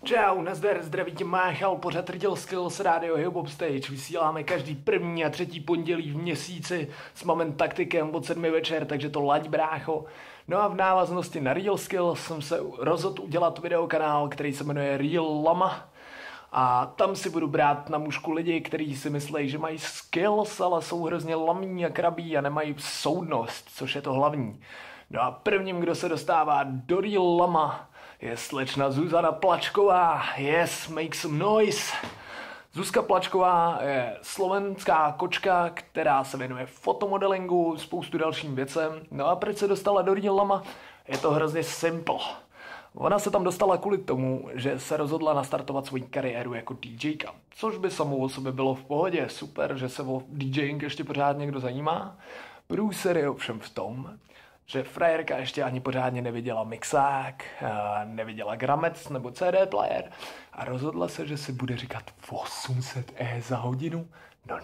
Čau, nazdar, zdraví tě Máchal, pořad Real Skills Radio Hip Hop Stage. Vysíláme každý první a třetí pondělí v měsíci s Moment Taktikem od 7 večer, takže to laď brácho. No a v návaznosti na Real Skills jsem se rozhodl udělat videokanál, který se jmenuje Real Lama. A tam si budu brát na mužku lidi, kteří si myslí, že mají skills, ale jsou hrozně lamí a krabí a nemají soudnost, což je to hlavní. No a prvním, kdo se dostává do Real Lama, je slečna Zuzana Plačková. Yes, make some noise. Zuzka Plačková je slovenská kočka, která se věnuje fotomodelingu, spoustu dalším věcem. No a proč se dostala do Real Lama? Je to hrozně simple. Ona se tam dostala kvůli tomu, že se rozhodla nastartovat svou kariéru jako DJka, což by samou o sobě bylo v pohodě, super, že se o DJing ještě pořád někdo zajímá. Průser je ovšem v tom, že frajerka ještě ani pořádně neviděla mixák, neviděla gramec nebo CD player a rozhodla se, že si bude říkat 800 za hodinu. No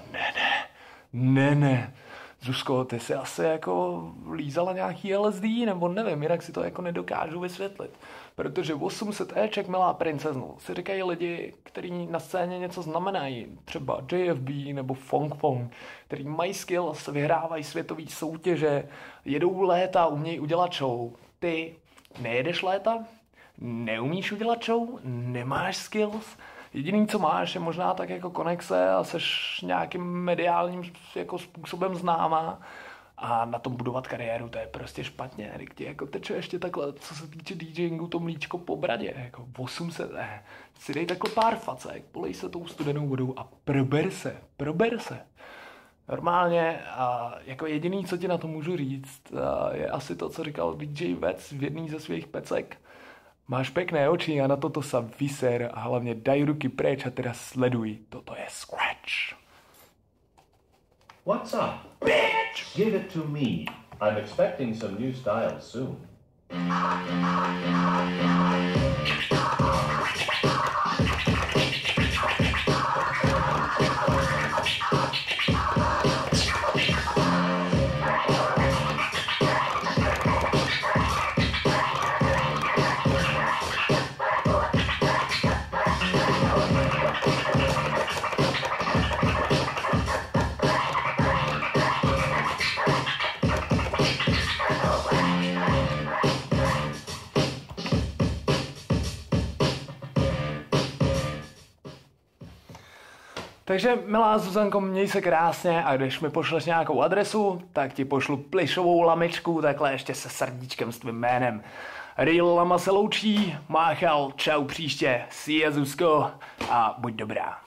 ne. Zuzko, ty si asi jako lízala nějaký LSD, nebo nevím, jinak si to jako nedokážu vysvětlit. Protože 800 Eček, milá princeznu, si říkají lidi, kteří na scéně něco znamenají, třeba JFB nebo Fong Fong, který mají skills, vyhrávají světové soutěže, jedou léta, umějí udělat show. Ty nejedeš léta, neumíš udělat show, nemáš skills, jediný, co máš, je možná tak jako konexe a seš nějakým mediálním jako způsobem známá a na tom budovat kariéru, to je prostě špatně. Ti jako teče ještě takhle, co se týče DJingu, to mlíčko po bradě, jako 800 si dej takhle pár facek, polej se tou studenou vodou a prober se. Normálně a jako jediný, co ti na to můžu říct, je asi to, co říkal DJ Vec v jedný ze svých pecek. Máš pěkné oči a na toto sa vyser a hlavně daj ruky preč a teda sleduj. Toto je Scratch. What's up? Bitch! Give it to me. I'm expecting some new styles soon. Takže, milá Zuzanko, měj se krásně a když mi pošleš nějakou adresu, tak ti pošlu plišovou lamičku, takhle ještě se srdíčkem s tvým jménem. Real Lama se loučí, Máchal, čau příště, see ya Zuzko a buď dobrá.